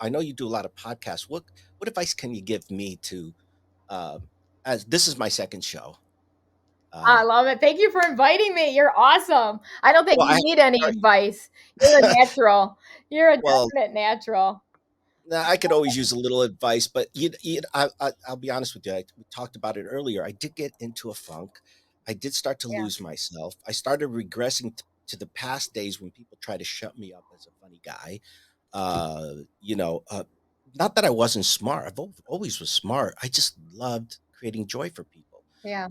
I know you do a lot of podcasts. What advice can you give me to, uh, as this is my second show? I Uh, love it. Thank you for inviting me. You're awesome. I don't think well, you I need any sorry. advice. You're a natural. You're a Well, definite natural. I could always use a little advice, but I'll be honest with you. We talked about it earlier. I did get into a funk. I did start to Yeah. lose myself. I started regressing to the past days when people try to shut me up as a funny guy. Uh, you know, uh, Not that I wasn't smart. Always was smart. I just loved creating joy for people. Yeah.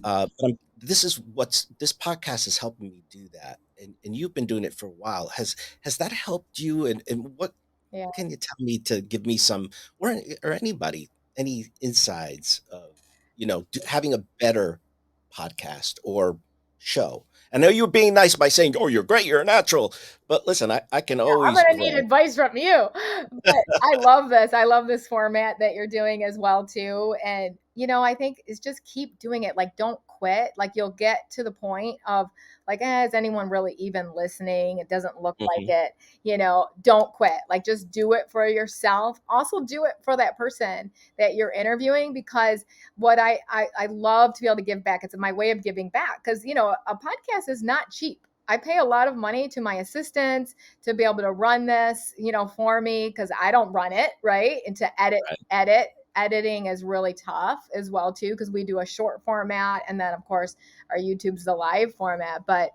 This podcast is helping me do that, and you've been doing it for a while. Has that helped you? And Yeah. what can you tell me to give me some, or anybody, any insides of having a better podcast or show? I know you're being nice by saying, "Oh, you're great, you're a natural," but listen, I can I'm always gonna need grow. advice from you. But I love this. I love this format that you're doing as well too. And I think it's just keep doing it. Like don't quit. Like you'll get to the point of like, is anyone really even listening? It doesn't look like Mhm. it. Don't quit. Like just do it for yourself. Also do it for that person that you're interviewing because what I love to be able to give back. It's my way of giving back because a podcast is not cheap. I pay a lot of money to my assistants to be able to run this, for me because I don't run it, right? And to Right. editing is really tough as well too because we do a short format and then of course our YouTube's the live format. But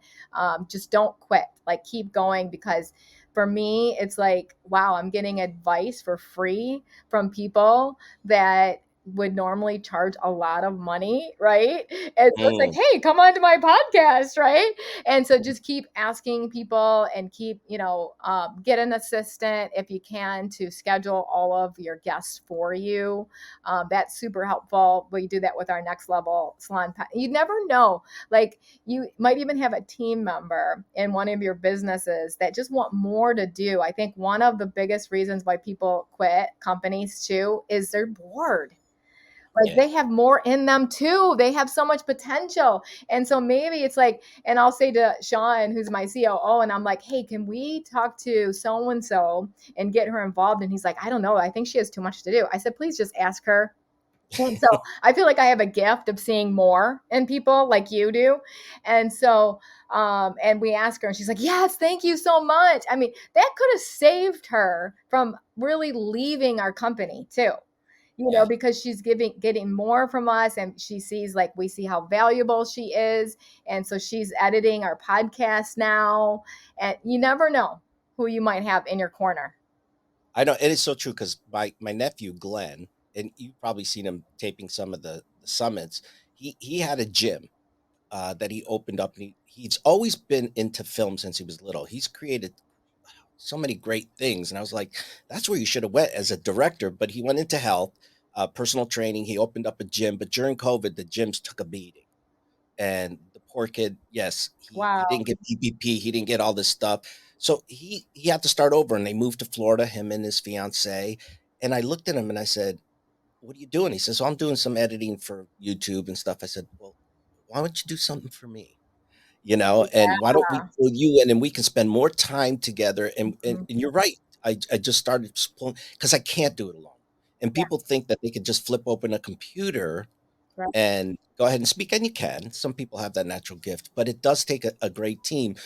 just don't quit, like keep going because for me it's like wow, I'm getting advice for free from people that would normally charge a lot of money, right? And so it's like, Mm. hey, come on to my podcast, right? And so just keep asking people and keep, get an assistant if you can to schedule all of your guests for you. That's super helpful. We do that with our next level salon. You never know. Like you might even have a team member in one of your businesses that just want more to do. I think one of the biggest reasons why people quit companies too is they're bored. Like Yeah. they have more in them too. They have so much potential. And so maybe it's like, and I'll say to Sean, who's my COO, and I'm like, hey, can we talk to so and so and get her involved? And he's like, I don't know. I think she has too much to do. I said, please just ask her. And so I feel like I have a gift of seeing more in people like you do. And so, and we asked her, and she's like, yes, thank you so much. I mean, that could have saved her from really leaving our company too, Yeah. because she's getting more from us and she sees like we see how valuable she is. And so she's editing our podcast now. And you never know who you might have in your corner. I know it is so true because my nephew Glenn, and you've probably seen him taping some of the summits. He had a gym that he opened up, and he's always been into film since he was little. He's created so many great things, and I was like, that's where you should have went as a director. But he went into health, personal training. He opened up a gym, but during COVID, the gyms took a beating, and the poor kid, yes, he Wow. didn't get PPP, he didn't get all this stuff, so he had to start over, and they moved to Florida, him and his fiance. And I looked at him and I said, "What are you doing?" He says, "Oh, I'm doing some editing for YouTube and stuff." I said, "Well, why don't you do something for me? And why don't we Yeah. pull you in and we can spend more time together?" And, Mhm. and you're right. I just started pulling because I can't do it alone. And Yeah. people think that they could just flip open a computer Right. and go ahead and speak, and you can. Some people have that natural gift, but it does take a great team.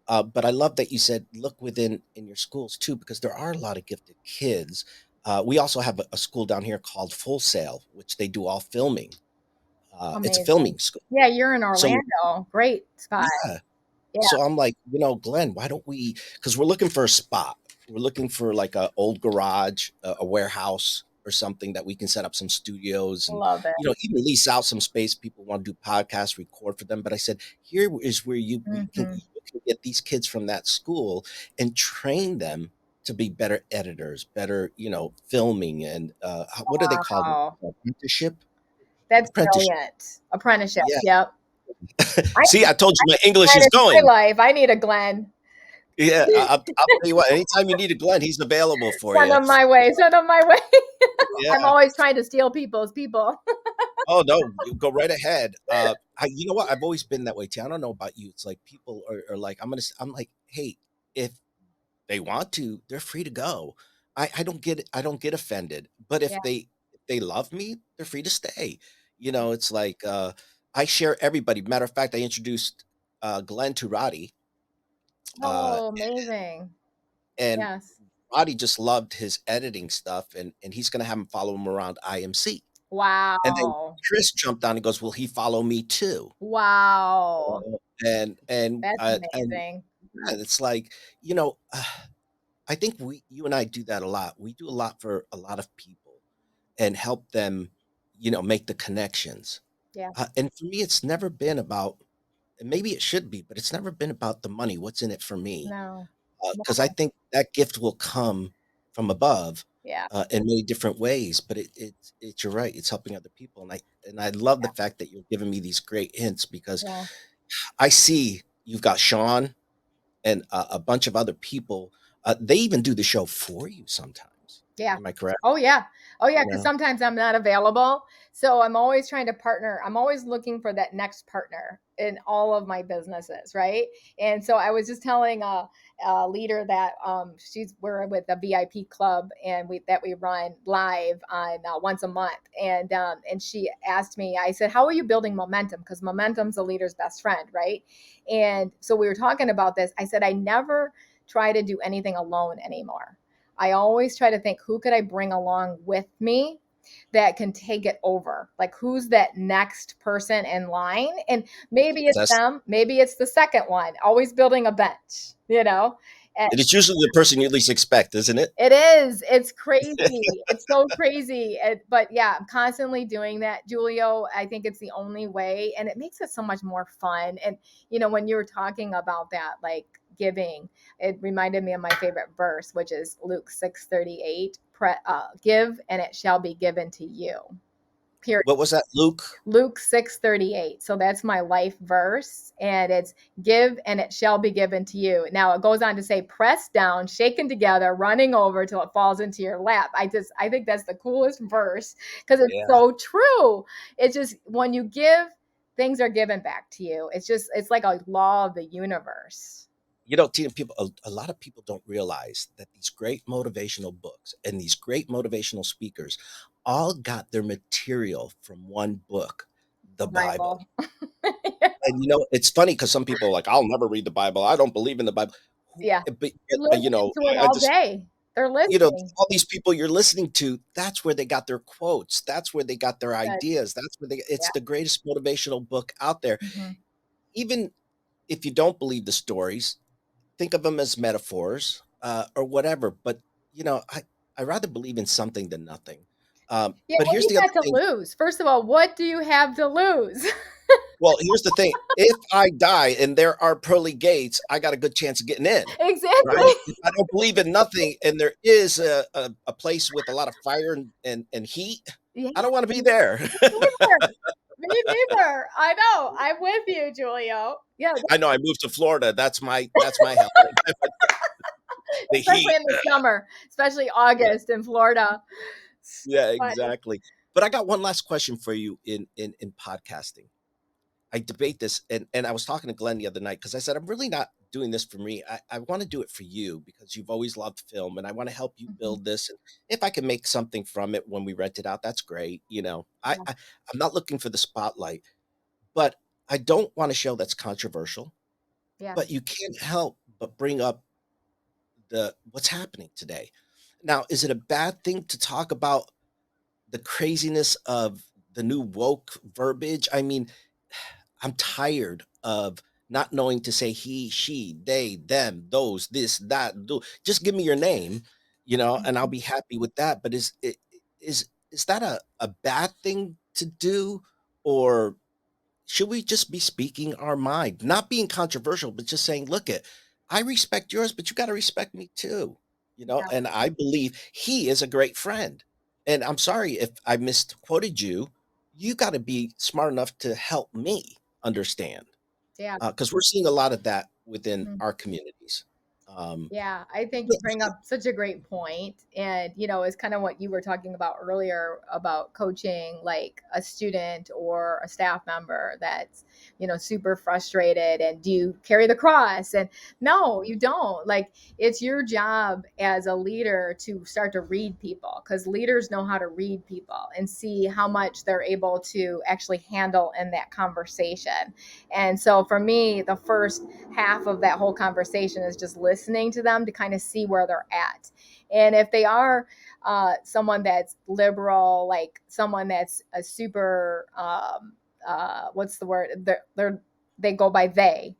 But I love that you said look within in your schools too, because there are a lot of gifted kids. We also have a school down here called Full Sail, which they do all filming. It's a Amazing. filming school. Yeah, you're in So Orlando. Great spot. yeah, Yeah. so I'm like, Glenn, why don't we? Because we're looking for a spot. We're looking for like a old garage, a warehouse, or something that we can set up some studios and Love it. even lease out some space. People want to do podcasts, record for them. But I said, here is where Mhm. you can get these kids from that school and train them to be better editors, better filming, and what do they call it? Wow. Apprenticeship. That's Apprenticeship. brilliant. Apprenticeship. Yeah. Yep. I See, need I told you my a English Glenn is in going. my life. I need a Glenn. Yeah, I'll tell you what. Anytime you need a Glenn, he's available for Send you. them my way. Send them my way. I'm Yeah. always trying to steal people's people. Oh no, you go right ahead. You know what? I've always been that way too. I don't know about you. It's like people are like, I'm like, hey, if they want to, they're free to go. I don't get offended. But Yeah. if they love me, they're free to stay. You know, it's like I share everybody. Matter of fact, I introduced Glenn to Roddy, uh, Oh, amazing. and Yes. Roddy just loved his editing stuff, and he's gonna have him follow him around IMC. And then Wow. Chris jumped on and goes, "Will he follow me too?" Wow. That's And amazing. yeah, it's like, you know, I think you and I do that a lot. We do a lot for a lot of people and help them, you know, make the connections. Yeah. And for me, it's never been about, and maybe it should be, but it's never been about the money. What's in it for me? No. Because I No. think that gift will come from above Yeah. in many different ways. But you're right. It's helping other people, and I love the fact that you're giving me these great hints because Yeah. I see you've got Sean and a bunch of other people. They even do the show for you sometimes. Yeah. Am I correct? Oh yeah. Oh yeah, You because know, sometimes I'm not available. So I'm always trying to partner. I'm always looking for that next partner in all of my businesses, right? And so I was just telling a leader that we're with a VIP club and we run live on once a month. And she asked me, I said, how are you building momentum? Because momentum's a leader's best friend, right? And so we were talking about this. I said, I never try to do anything alone anymore. I always try to think, who could I bring along with me that can take it over? Like, who's that next person in line? And maybe it's that's them, maybe it's the second one, always building a bench, you know? And and it's usually the person you least expect, isn't it? it is. It's crazy. It's so crazy. But yeah, I'm constantly doing that, Giulio. I think it's the only way, and it makes it so much more fun. And when you were talking about that, like giving, it reminded me of my favorite verse, which is Luke 6:38. Give, and it shall be given to you. Period. What was that, Luke? Luke 6:38. So that's my life verse, and it's give and it shall be given to you. Now it goes on to say pressed down, shaken together, running over till it falls into your lap. I think that's the coolest verse because it's Yeah. so true. It's just when you give, things are given back to you. It's like a law of the universe. You know, Tina, a lot of people don't realize that these great motivational books and these great motivational speakers all got their material from one book, the The Bible. Bible. And you know, it's funny because some people are like, "I'll never read the Bible. I don't believe in the Bible." Yeah. But They're you listening know, to it I all just day. They're you know, listening. all these people you're listening to, that's where they got their quotes. That's where they got their Good. ideas. That's where it's Yeah. the greatest motivational book out there. Mhm. Even if you don't believe the stories, think of them as metaphors or whatever. But you know, I rather believe in something than nothing. Yeah, But what do here's you the other got to thing. lose? First of all, what do you have to lose? Well, here's the thing. If I die and there are pearly gates, I got a good chance of getting in. Exactly. Right? If I don't believe in nothing and there is a place with a lot of fire and heat, Yeah, I don't want to be me there. neither. Me neither. I know. I'm with you, Julio. Yeah, I know I moved to Florida. That's my hell. The especially heat. in the summer, especially August in Florida. Yeah, Funny. exactly. But I got one last question for you in podcasting. I debate this, and I was talking to Glenn the other night because I said I'm really not doing this for me. I want to do it for you because you've always loved film, and I want to help you Mhm. build this. And if I can make something from it when we rent it out, that's great. You know, Yeah, I'm not looking for the spotlight, but I don't want a show that's controversial. yeah, But you can't help but bring up the what's happening today. Now, is it a bad thing to talk about the craziness of the new woke verbiage? I mean, I'm tired of not knowing to say he, she, they, them, those, this, that, do. Just give me your name, you know, and I'll mhm, be happy with that. But is that a bad thing to do, or should we just be speaking our mind, not being controversial, but just saying, look it, I respect yours, but you got to respect me too, you know, yeah, and I believe he is a great friend. And I'm sorry if I misquoted you. You got to be smart enough to help me understand yeah. because we're seeing a lot of that within Mhm. our communities. Um, Yeah, I think you bring up such a great point. And, it's kind of what you were talking about earlier about coaching like a student or a staff member that's super frustrated, and do you carry the cross? And no, you don't. Like, it's your job as a leader to start to read people, because leaders know how to read people and see how much they're able to actually handle in that conversation. And so for me, the first half of that whole conversation is just listening to them to kind of see where they're at. And if they are someone that's liberal, like someone that's a super, what's the word? They go by they.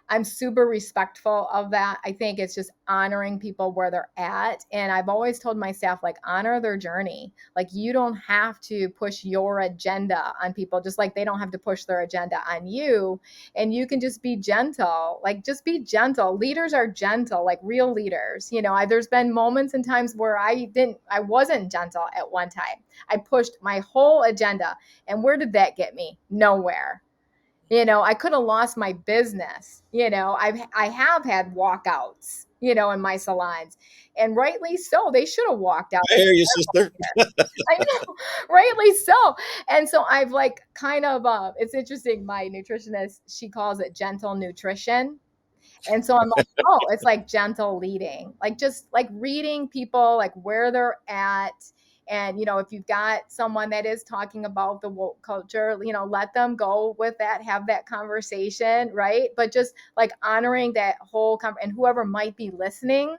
I'm super respectful of that. I think it's just honoring people where they're at. And I've always told my staff, like, honor their journey. Like, you don't have to push your agenda on people, just like they don't have to push their agenda on you. And you can just be gentle. Like, just be gentle. Leaders are gentle, like real leaders. There's been moments and times where I wasn't gentle at one time. I pushed my whole agenda. And where did that get me? Nowhere. I could have lost my business. I have had walkouts, in my salons, and rightly so. They should have walked out. I hear you, sister. I know, rightly so. And so I've like kind of, it's interesting. My nutritionist, she calls it gentle nutrition. And so I'm like, oh, it's like gentle leading, like just like reading people, like where they're at. And, if you've got someone that is talking about the woke culture, let them go with that, have that conversation, right? But just like honoring that whole and whoever might be listening,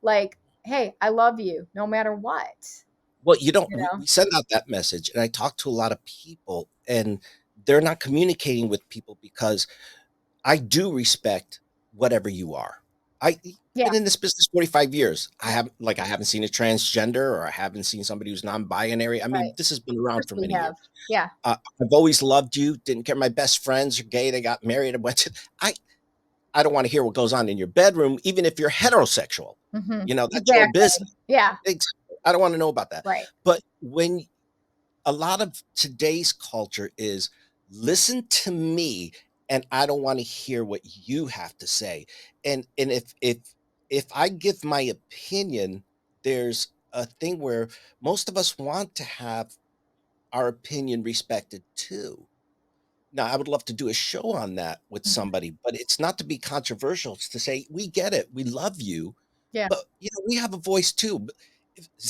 like, hey, I love you no matter what, Well, you we know? send out that message, and I talk to a lot of people, and they're not communicating with people because I do respect whatever you are. I've Yeah, been in this business 45 years. yeah, I haven't seen a transgender, or I haven't seen somebody who's non-binary. I mean, right. this has been Of around course for we many have. years. Yeah. I've always loved you. Didn't care. My best friends are gay. They got married and went to. I don't want to hear what goes on in your bedroom, even if you're heterosexual. That's your Exactly. business. Yeah. I don't want to know about that. Right. But when a lot of today's culture is listen to me, and I don't want to hear what you have to say. And if I give my opinion, there's a thing where most of us want to have our opinion respected too. Now, I would love to do a show on that with Mhm. somebody, but it's not to be controversial. It's to say, we get it. We love you, Yeah. but we have a voice too. But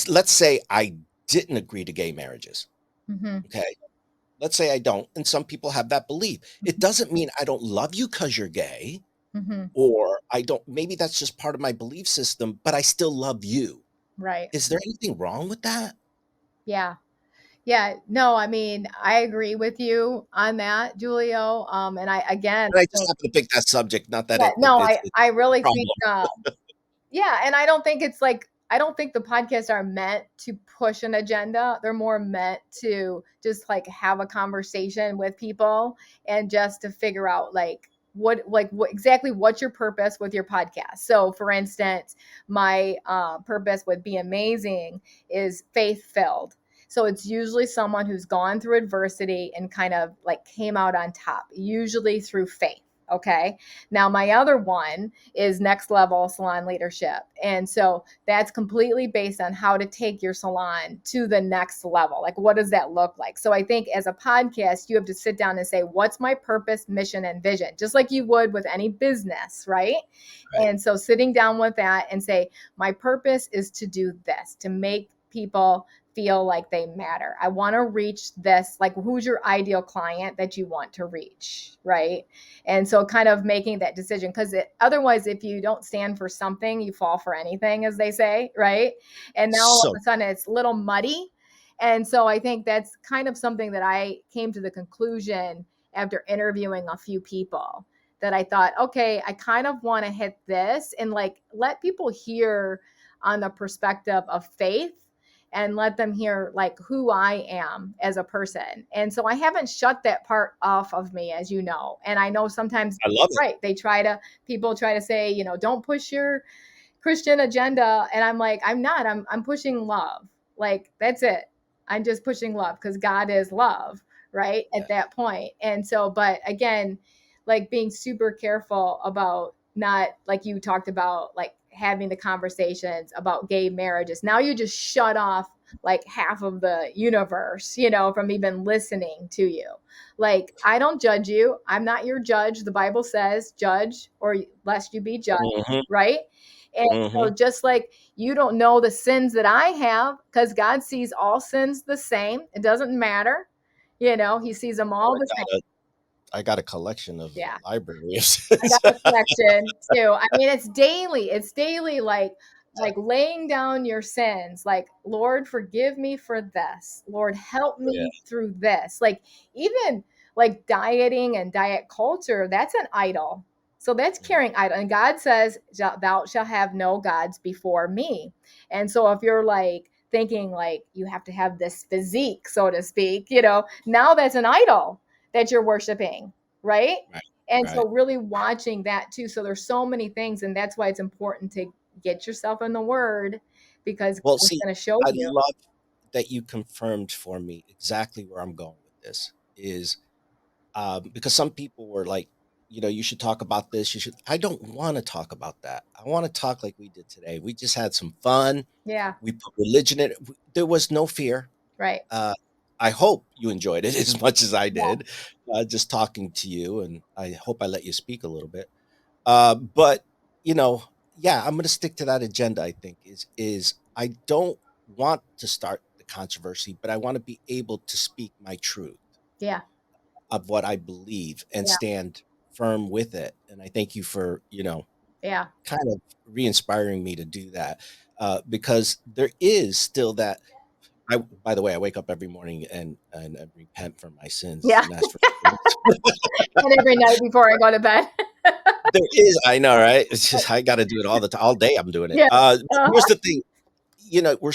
let's say I didn't agree to gay marriages. Hmm. Okay. Let's say I don't, and some people have that belief. It doesn't mean I don't love you because you're gay, Hmm. or I don't. Maybe that's just part of my belief system, but I still love you. Right. Is there anything wrong with that? Yeah. Yeah. No, I mean, I agree with you on that, Julio. And I, again, And I just think, happen to pick that subject. Not that yeah, no, it's I a really problem. think, yeah, and I don't think it's like, I don't think the podcasts are meant to push an agenda. They're more meant to just like have a conversation with people, and just to figure out what exactly what's your purpose with your podcast. So for instance, my purpose with Be Amazing is faith filled. So it's usually someone who's gone through adversity and kind of like came out on top, usually through faith. Okay. Now, my other one is next level salon leadership. And so that's completely based on how to take your salon to the next level. Like, what does that look like? So I think as a podcast, you have to sit down and say, what's my purpose, mission, and vision? Just like you would with any business, right? Right. And so sitting down with that and say, my purpose is to do this, to make people feel like they matter. I want to reach this, like, who's your ideal client that you want to reach, right? And so kind of making that decision, because otherwise, if you don't stand for something, you fall for anything, as they say, right? And now all of So a sudden it's a little muddy. And so I think that's kind of something that I came to the conclusion after interviewing a few people, that I thought, okay, I kind of want to hit this and like let people hear on the perspective of faith, and let them hear like who I am as a person. And so I haven't shut that part off of me, as you know. And I know sometimes, I love it. right, people try to say, don't push your Christian agenda. And I'm like, I'm not, I'm pushing love. Like, that's it. I'm just pushing love because God is love, right? Yeah, At that point. And so, but again, like being super careful about not, like you talked about, like having the conversations about gay marriages. Now you just shut off like half of the universe, from even listening to you. Like, I don't judge you. I'm not your judge. The Bible says, judge or lest you be judged, Hmm. right? And Hmm. so, just like you don't know the sins that I have, because God sees all sins the same, it doesn't matter. He sees them all the same. I got a collection of Yeah. libraries. I got a collection too. I mean, it's daily. It's daily, like laying down your sins. Like, Lord, forgive me for this. Lord, help Yeah. me through this. Like, even like dieting and diet culture, that's an idol. So that's carrying idol. And God says, "Thou shalt have no gods before me." And so if you're like thinking like you have to have this physique, so to speak, now that's an idol that you're worshiping, right? Right. And Right. so really watching that too. So there's so many things, and that's why it's important to get yourself in the word, because Well, God's see, going to show I you. love that you confirmed for me exactly where I'm going with this is because some people were like, you should talk about this. You should. I don't want to talk about that. I want to talk like we did today. We just had some fun. Yeah, We put religion in it. There was no fear. right. Uh, I hope you enjoyed it as much as I Yeah, did, just talking to you, and I hope I let you speak a little bit. But you know, yeah, I'm going to stick to that agenda. I think is I don't want to start the controversy, but I want to be able to speak my truth yeah, of what I believe and yeah, stand firm with it. And I thank you for yeah, kind of re-inspiring me to do that because there is still that. By the way, I wake up every morning and I repent for my sins yeah. and ask for forgiveness. And every night before I go to bed. There is, I know, right? It's just I got to do it all the time, all day. I'm doing it. Yeah. Here's the thing, we're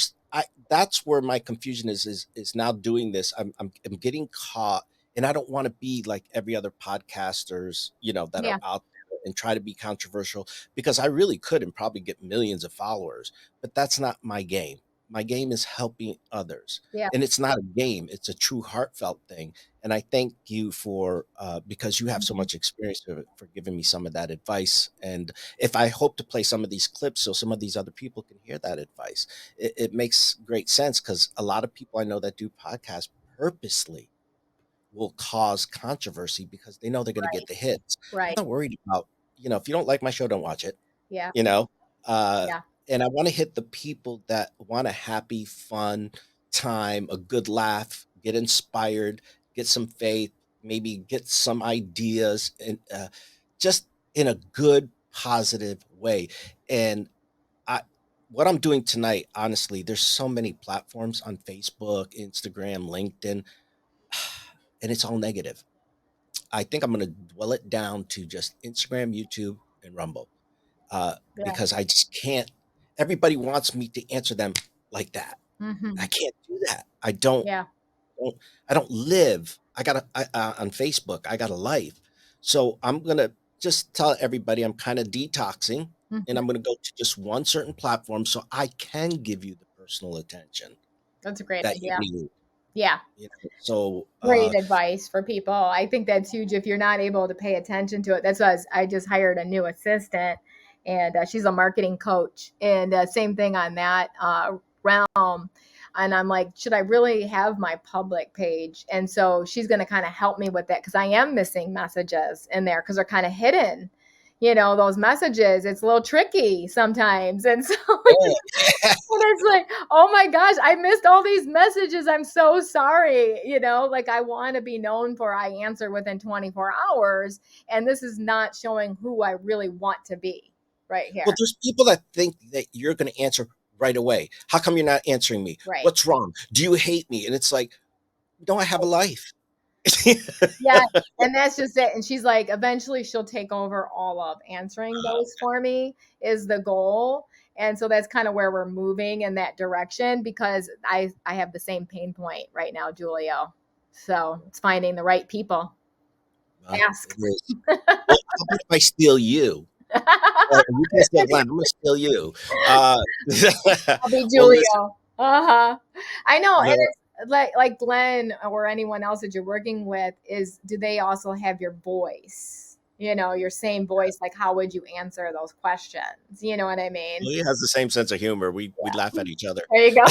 that's where my confusion is now doing this. I'm getting caught, and I don't want to be like every other podcasters, that are Yeah. out there and try to be controversial because I really could and probably get millions of followers, but that's not my game. My game is helping others, Yeah. and it's not a game; it's a true heartfelt thing. And I thank you for because you have so Mhm. much experience for giving me some of that advice. And if I hope to play some of these clips so some of these other people can hear that advice, it makes great sense because a lot of people I know that do podcasts purposely will cause controversy because they know they're going to get Right. the hits. I'm Right. not worried about, if you don't like my show, don't watch it, Yeah. you know? Uh, Yeah. and I want to hit the people that want a happy, fun time, a good laugh, get inspired, get some faith, maybe get some ideas, and just in a good, positive way. And I what I'm doing tonight, honestly, there's so many platforms on Facebook, Instagram, LinkedIn, and it's all negative. I think I'm going to dwell it down to just Instagram, YouTube, and Rumble Yeah. because I just can't. Everybody wants me to answer them like that. I Hmm. can't do that. Don't I don't live. On Facebook. I got a life, so I'm gonna just tell everybody I'm kind of detoxing, and Hmm. I'm gonna go to just one certain platform so I can give you the personal attention That's a great that you idea. need. Yeah. So Great advice for people. I think that's huge if you're not able to pay attention to it. That's why I just hired a new assistant, and she's a marketing coach. And same thing on that realm. And I'm like, should I really have my public page? And so she's going to kind of help me with that because I am missing messages in there because they're kind of hidden. Those messages, it's a little tricky sometimes. And so and it's like, oh my gosh, I missed all these messages. I'm so sorry. Like, I want to be known for I answer within 24 hours. And this is not showing who I really want to be right here. well, there's people that think that you're going to answer right away. How come you're not answering me? Right. What's wrong? Do you hate me? And it's like, no, I have a life. Yeah. And that's just it. And she's like, eventually she'll take over all of answering those for me, is the goal. And so that's kind of where we're moving in that direction, because I have the same pain point right now, Julio. So it's finding the right people. It Ask. is. Well, how about if I steal you? You can steal Glenn. I'm gonna steal you. Uh, I'll be well, listen. Julio. Uh-huh. I know. And The, it's like Glenn or anyone else that you're working with, do they also have your voice? your same voice, like how would you answer those questions? You know what I mean? Well, he has the same sense of humor. We laugh at each other. There you go.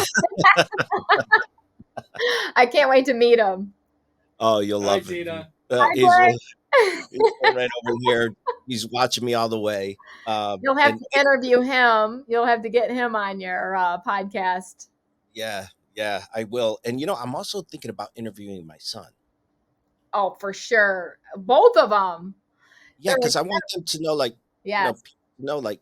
I can't wait to meet him. Oh, you'll Hi, love him. Tina. Hi, He's Greg. he's right over here. He's watching me all the way. You'll have And to interview him. You'll have to get him on your podcast. yeah, yeah, I will. And I'm also thinking about interviewing my son. Oh, for sure. Both of them. Yeah, They're because I want them to know, like, yes. like,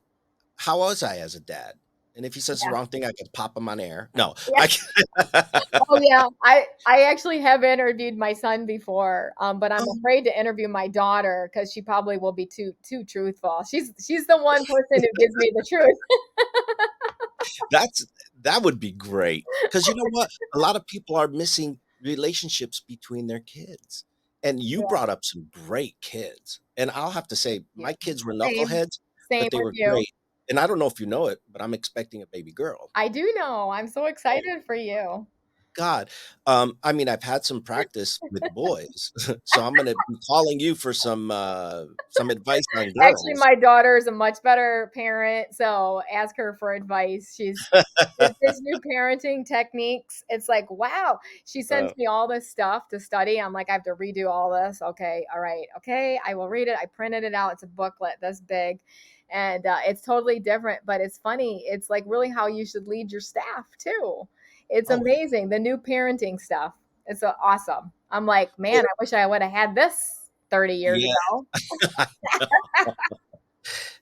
how was I as a dad? And if he says the Yeah. wrong thing, I can pop him on air. No, Yeah. I can. Oh yeah. I actually have interviewed my son before, but I'm Um, afraid to interview my daughter because she probably will be too truthful. She's the one person who gives me the truth. that's that would be great because you know what? A lot of people are missing relationships between their kids. And you Yeah. brought up some great kids. And I'll have to say, Yeah. my kids were Same. knuckleheads, Same but they with were you. great. And I don't know if you know it, but I'm expecting a baby girl. I do know. I'm so Oh excited for you. God. I mean, I've had some practice with boys, so I'm gonna be calling you for some advice on Actually, girls. my daughter is a much better parent, so ask her for advice. She's with this new parenting techniques. It's like, wow. She Uh, sends me all this stuff to study. I'm like, I have to redo all this. Okay, all right, okay. I will read it. I printed it out. It's a booklet this big, and it's totally different. But it's funny. It's like really how you should lead your staff too. It's oh, amazing the new parenting stuff. It's awesome. I'm like, man, it- I wish I would have had this 30 years yeah. ago.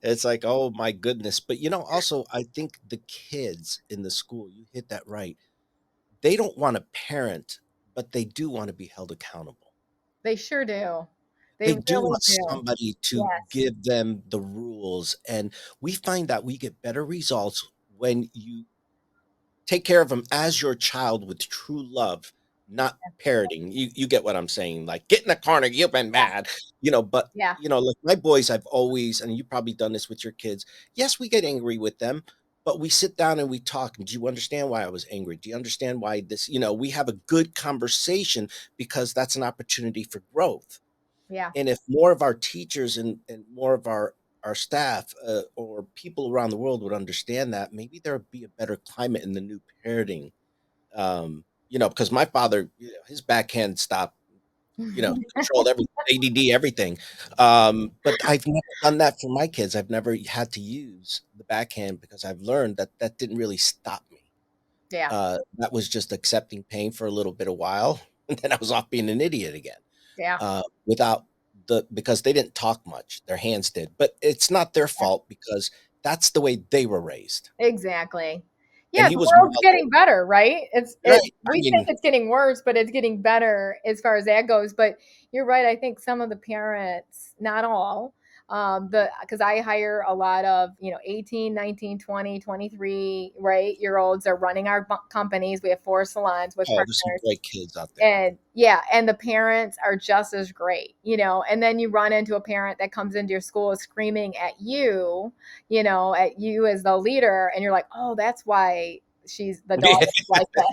It's like, oh my goodness. But also I think the kids in the school, you hit that right. They don't want to parent, but they do want to be held accountable. They sure do. They They do really want do. somebody to Yes. give them the rules. And we find that we get better results when you take care of them as your child with true love, not parroting. You get what I'm saying? Like, get in the corner, you've been Yeah. mad, but Yeah. like my boys, I've always, and you probably done this with your kids. Yes, we get angry with them, but we sit down and we talk. And do you understand why I was angry? Do you understand why this? We have a good conversation because that's an opportunity for growth. Yeah. And if more of our teachers and more of our staff or people around the world would understand that, maybe there would be a better climate in the new parenting. Because my father, his backhand stopped, controlled every ADD, everything. But I've never done that for my kids. I've never had to use the backhand because I've learned that that didn't really stop me. Yeah. That was just accepting pain for a little bit of while, and then I was off being an idiot again. Yeah. Without because they didn't talk much, their hands did, but it's not their fault because that's the way they were raised. Exactly. And Yeah, he the was world's muzzled. getting better, right? Right. I We think mean, it's getting worse, but it's getting better as far as that goes. But you're right. I think some of the parents, not all, because I hire a lot of, 18, 19, 20, 23, right, year olds are running our companies. We have 4 salons with oh, there's some partners. great kids out there. And yeah, and the parents are just as great, and then you run into a parent that comes into your school screaming at you, at you as the leader, and you're like, oh, that's why the daughter is like this.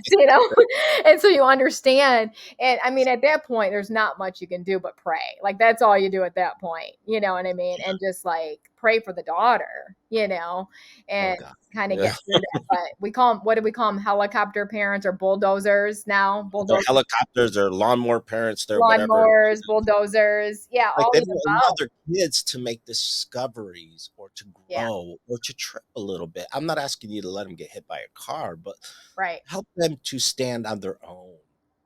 And so you understand. And I mean, at that point, there's not much you can do but pray. Like, that's all you do at that point, you know what I mean? And just like pray for the daughter, Oh and God. kind of Yeah. get through that. But we call them, what do we call them? Helicopter parents or bulldozers now? They're Bulldozers, helicopters or lawnmower parents, they're whatever. lawnmowers, bulldozers. Yeah, Like all they of don't the allow above. their kids to make discoveries or to Yeah, grow or to trip a little bit. I'm not asking you to let them get hit by a car, but right. help them to stand on their own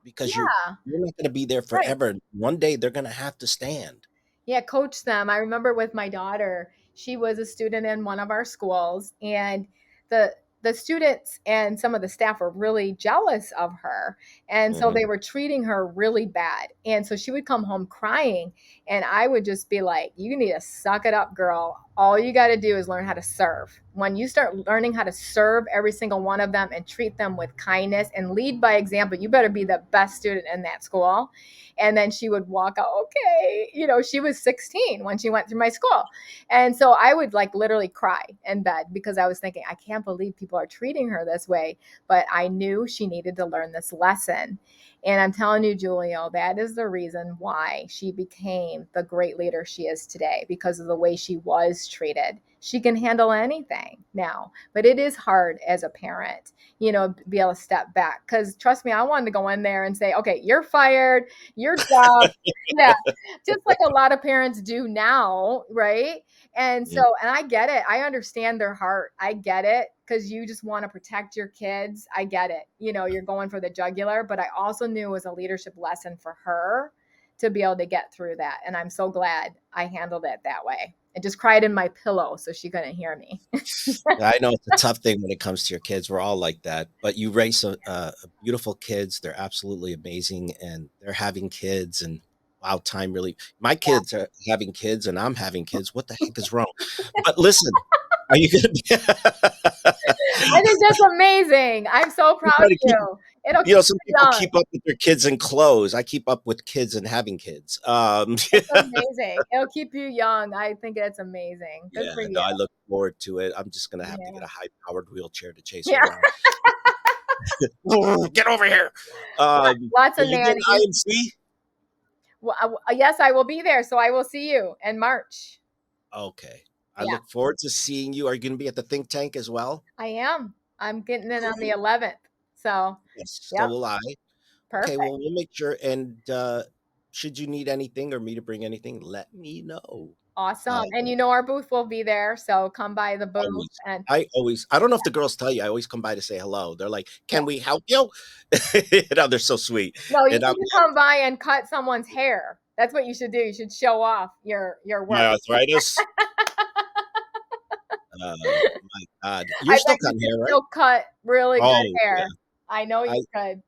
because Yeah, you're not going to be there right. forever. One day they're going to have to stand. Yeah, coach them. I remember with my daughter, she was a student in one of our schools, and the the students and some of the staff were really jealous of her. And so Mhm. they were treating her really bad. And so she would come home crying, and I would just be like, you need to suck it up, girl. all you got to do is learn how to serve. When you start learning how to serve every single one of them and treat them with kindness and lead by example, you better be the best student in that school. And then she would walk out, okay. You know, she was 16 when she went through my school. And so I would like literally cry in bed because I was thinking, I can't believe people are treating her this way. But I knew she needed to learn this lesson. And I'm telling you, Giulio, that is the reason why she became the great leader she is today, because of the way she was treated. She can handle anything now, but it is hard as a parent, you know, be able to step back. Because trust me, I wanted to go in there and say, okay, you're fired, you're dropped. Yeah, just like a lot of parents do now, right? And so, Mm. and I get it. I understand their heart. I get it because you just want to protect your kids. I get it. You know, you're going for the jugular, but I also knew it was a leadership lesson for her to be able to get through that. And I'm so glad I handled it that way. I just cried in my pillow so she couldn't hear me. I know it's a tough thing when it comes to your kids. We're all like that, but you raise beautiful kids. They're absolutely amazing, and they're having kids. And wow, time really. My kids are having kids, and I'm having kids. What the heck is wrong? But listen, are you going to I think that's amazing. I'm so proud try of to keep? you. It'll You know, keep some you people young. keep up with their kids in clothes. I keep up with kids and having kids. It's amazing. It'll keep you young. I think that's amazing. Good Yeah, for no, you. I look forward to it. I'm just gonna have to get Yeah. a high-powered wheelchair to chase her Yeah. around. Get over here. Lots Are of you doing nannies. IMC? Well, yes, I will be there. So I will see you in March. Okay. I Yeah, look forward to seeing you. Are you gonna be at the think tank as well? I am. I'm getting in on the 11th. So, Yes, so yep, will I. Okay, perfect. well, we'll make sure, and should you need anything or me to bring anything, let me know. Awesome. Uh, And you know, our booth will be there. So come by the booth always. and I don't know if the girls tell you, I always come by to say hello. They're like, yeah. "Can we help you?" You know, they're so sweet, No, you and I'm need to come by and cut someone's hair. That's what you should do. You should show off your my work. arthritis. My God, you're I still bet you cutting could hair, right? still cut really good Oh, yeah. hair. I know you I could.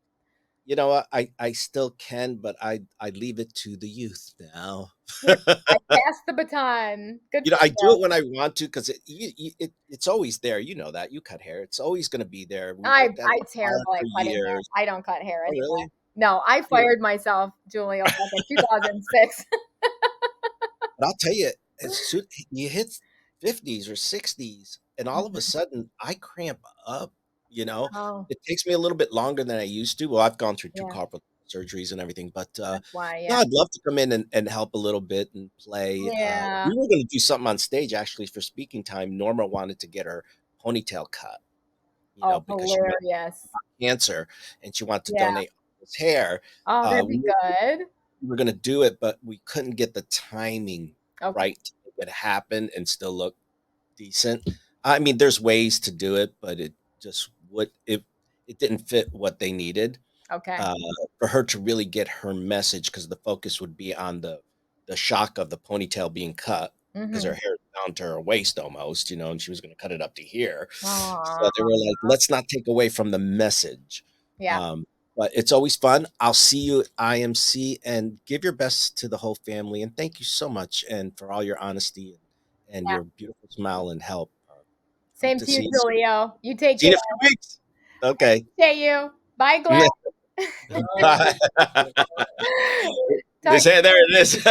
You know what? I still can, but I leave it to the youth now. Yep. I passed the baton. Good You know, for I do you. it when I want to because it's always there. You know that. You cut hair. It's always gonna be there. We I worked at a I'm salon terrible at for cutting hair. years. I don't cut hair Oh, anymore. really? No, I You know, fired myself, Julio, back in 2006. but I'll tell you, as soon you hit 50s or 60s, and all of a Mhm. sudden I cramp up, you know? Oh, It takes me a little bit longer than I used to. Well, I've gone through 2 yeah, carpal surgeries and everything, but, that's why, no, yeah. I'd love to come in and help a little bit and play. Yeah. We were gonna do something on stage actually for speaking time. Norma wanted to get her ponytail cut, you know, Oh, because she went hilarious. through cancer and she wanted to Yeah. donate his hair. Oh, that'd We be good. were gonna do it, but we couldn't get the timing Okay, right to make it happen and still look decent. I mean, there's ways to do it, but it just would it didn't fit what they needed, okay. uh, for her to really get her message because the focus would be on the shock of the ponytail being cut because her Mhm. hair is down to her waist almost, you know, and she was gonna cut it up to here. So they Aw, were like, "Let's not take away from the message." yeah. Um, but it's always fun. I'll see you at IMC and give your best to the whole family. And thank you so much and for all your honesty and Yeah. your beautiful smile and help. Hope Same to to you, see you soon. Julio. You take See you care. in a few weeks. Okay. Appreciate you. Bye, Glenn. Bye. Talk There it is.